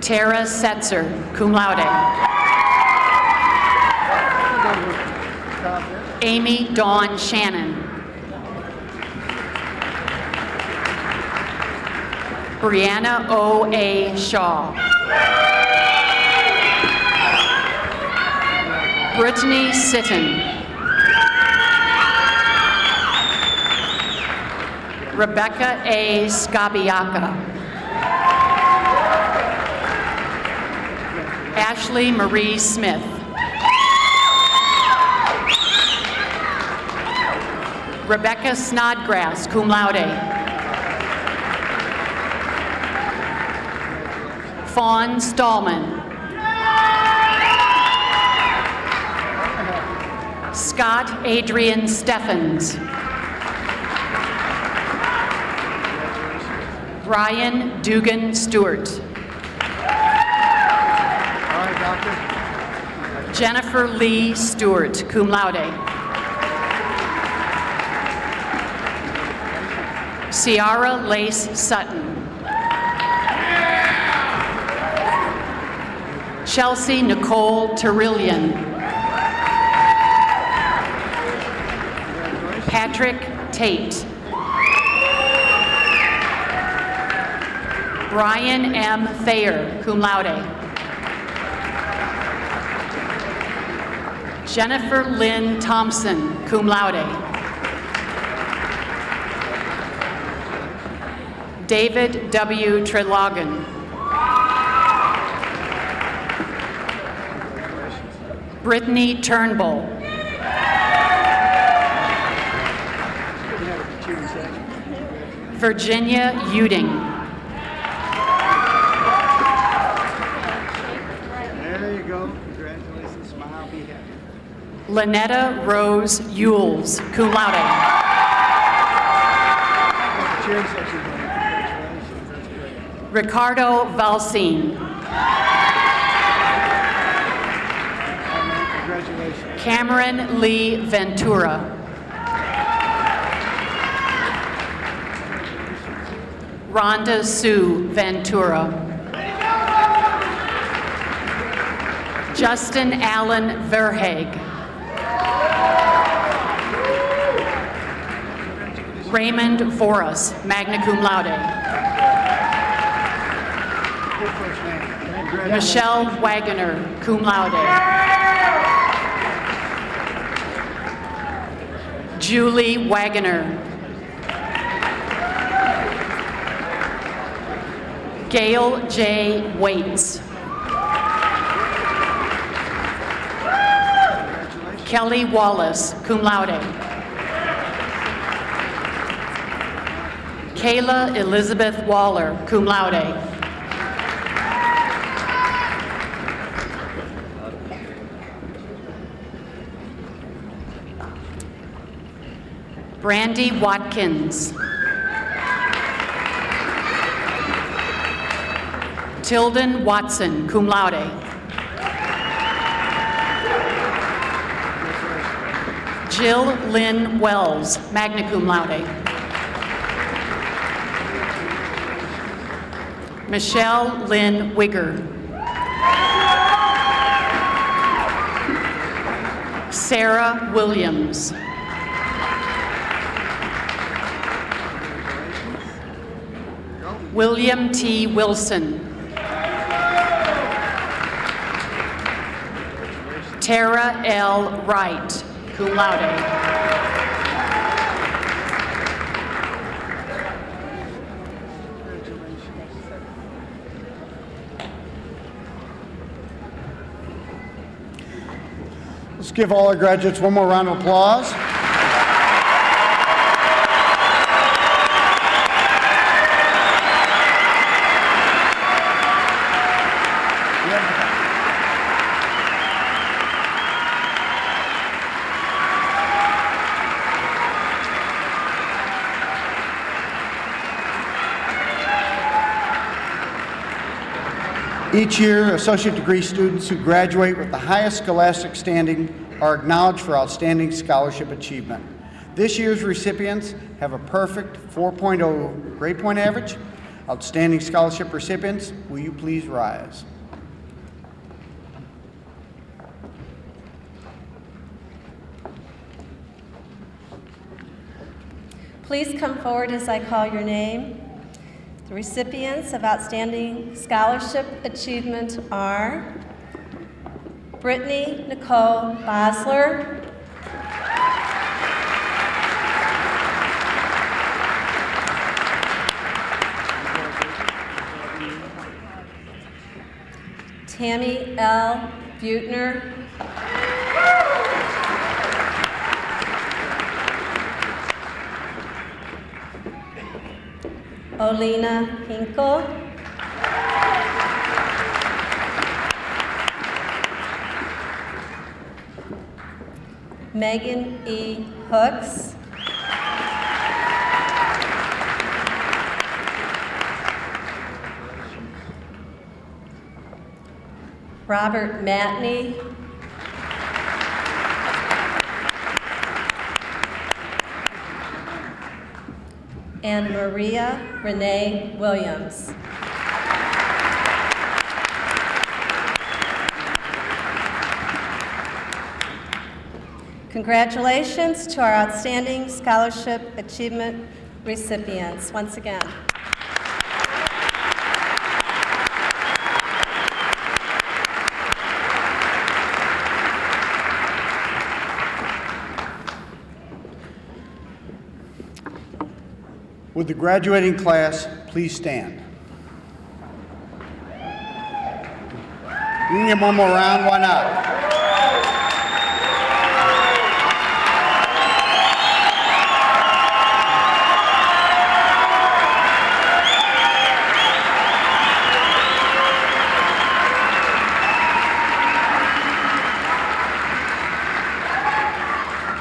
Tara Setzer, cum laude. Amy Dawn Shannon. Brianna O. A. Shaw. Brittany Sitton. Rebecca A. Scabiaca. Ashley Marie Smith. Rebecca Snodgrass, cum laude. Fawn Stallman. Scott Adrian Steffens. Brian Dugan Stewart. Jennifer Lee Stewart, cum laude. Ciara Lace Sutton. Chelsea Nicole Terillian. Patrick Tate. Brian M. Thayer, cum laude. Jennifer Lynn Thompson, cum laude. David W. Trelogan. Brittany Turnbull. Virginia Uding. There you go. Congratulations. Smile, be happy. Lynetta Rose Yules, cum laude. Cheering section. Congratulations. That's great. Ricardo Valsine. Congratulations. Cameron Lee Ventura. Rhonda Sue Ventura. Justin Allen Verhaeg. Raymond Voras, magna cum laude. Good first name. Congratulations. Michelle Wagoner, cum laude. Julie Wagoner. Gail J. Waits. Kelly Wallace, cum laude. Kayla Elizabeth Waller, cum laude. Brandy Watkins. Tilden Watson, cum laude. Jill Lynn Wells, magna cum laude. Michelle Lynn Wigger. Sarah Williams. William T. Wilson. Tara L. Wright, cum laude. Let's give all our graduates one more round of applause. Each year, associate degree students who graduate with the highest scholastic standing are acknowledged for outstanding scholarship achievement. This year's recipients have a perfect 4.0 grade point average. Outstanding scholarship recipients, will you please rise? Please come forward as I call your name. The recipients of Outstanding Scholarship Achievement are Brittany Nicole Bosler, Tammy L. Butner, Olena Hinkle, Megan E. Hooks, Robert Matney, and Maria Renee Williams. Congratulations to our Outstanding Scholarship Achievement recipients. Once again. Would the graduating class please stand? You can get one more round, why not?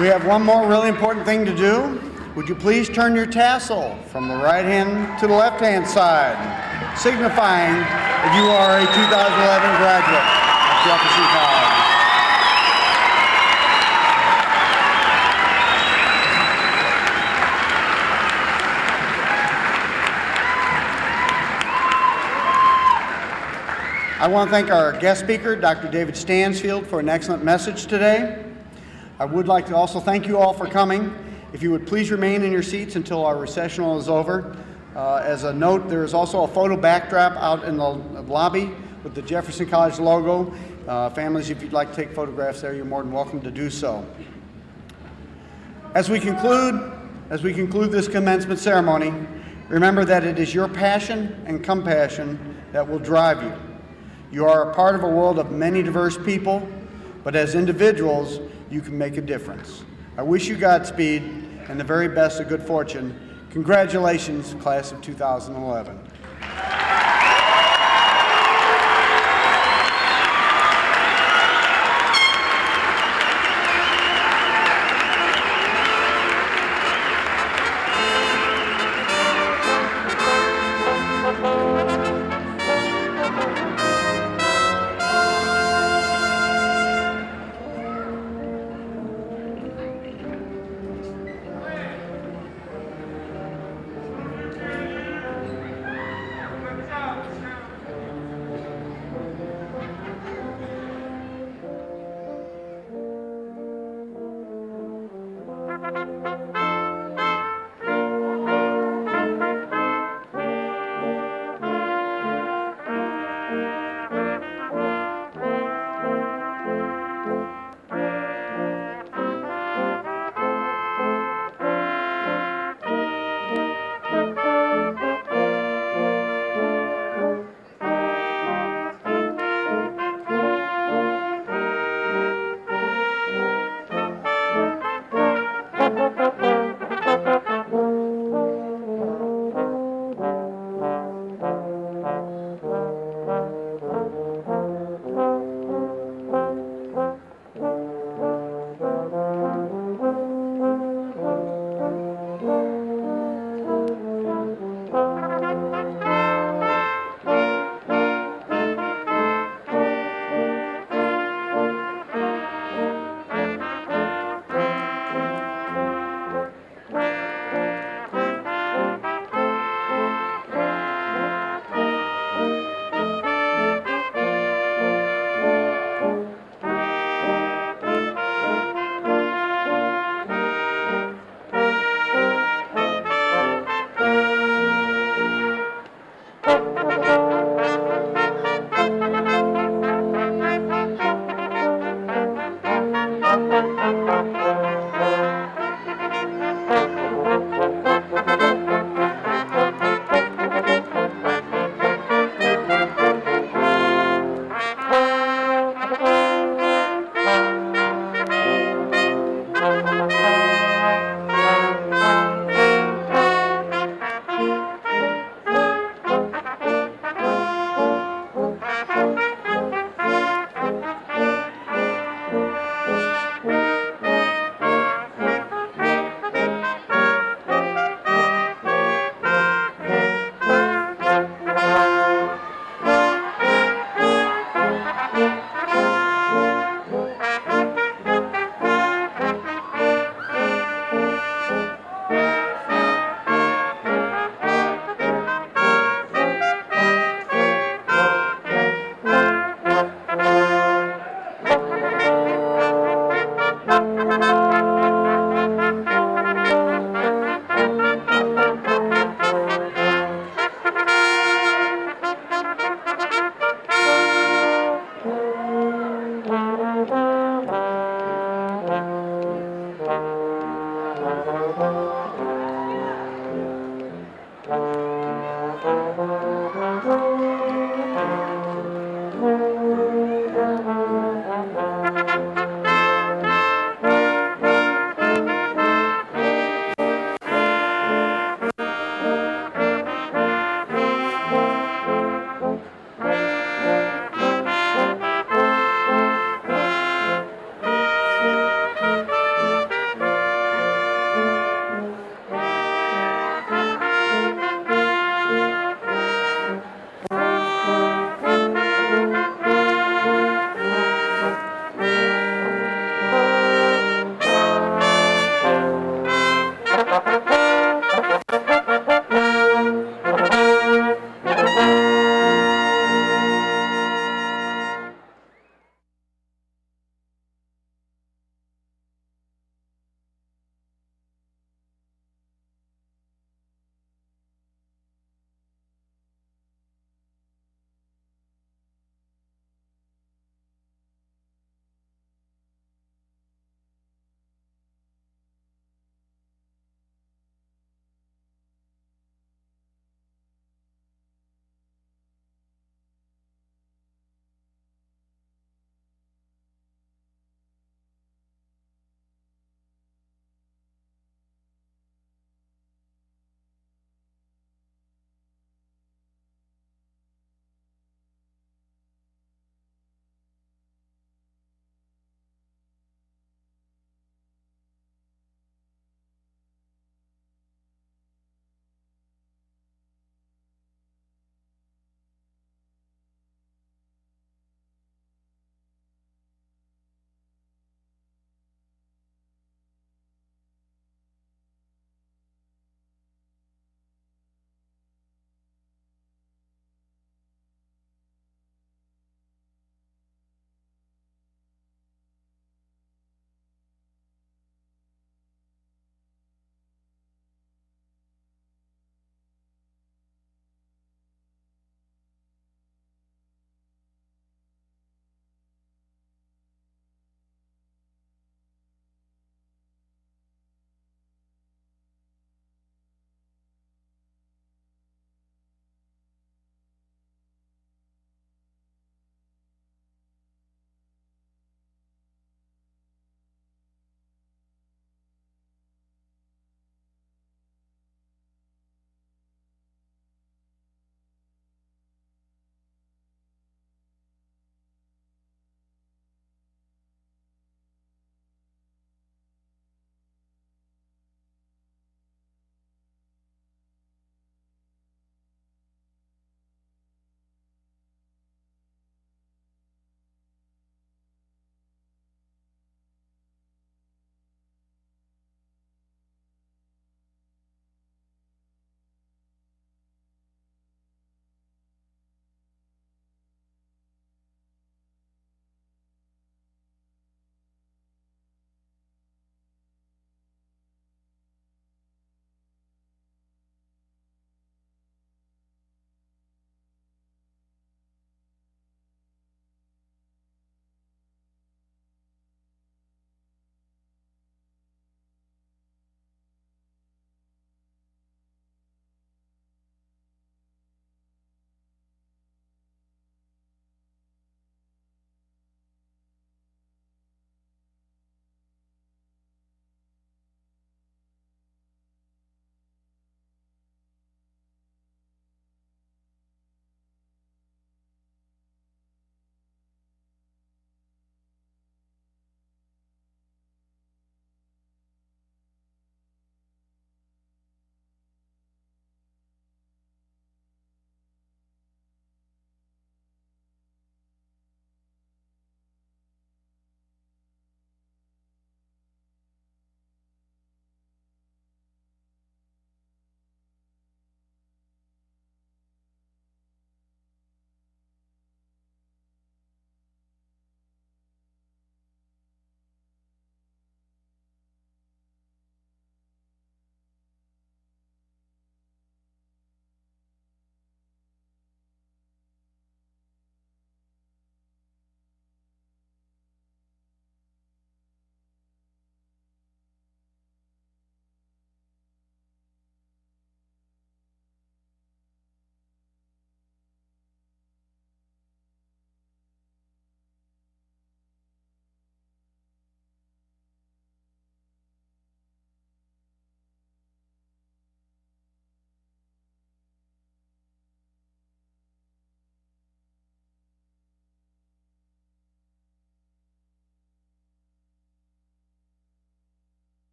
We have one more really important thing to do. Would you please turn your tassel from the right hand to the left hand side, signifying that you are a 2011 graduate of Jefferson College. I want to thank our guest speaker, Dr. David Stansfield, for an excellent message today. I would like to also thank you all for coming. If you would please remain in your seats until our recessional is over. As a note, there is also a photo backdrop out in the lobby with the Jefferson College logo. Families, if you'd like to take photographs there, you're more than welcome to do so. As we conclude this commencement ceremony, remember that it is your passion and compassion that will drive you. You are a part of a world of many diverse people, but as individuals, you can make a difference. I wish you Godspeed and the very best of good fortune. Congratulations, class of 2011.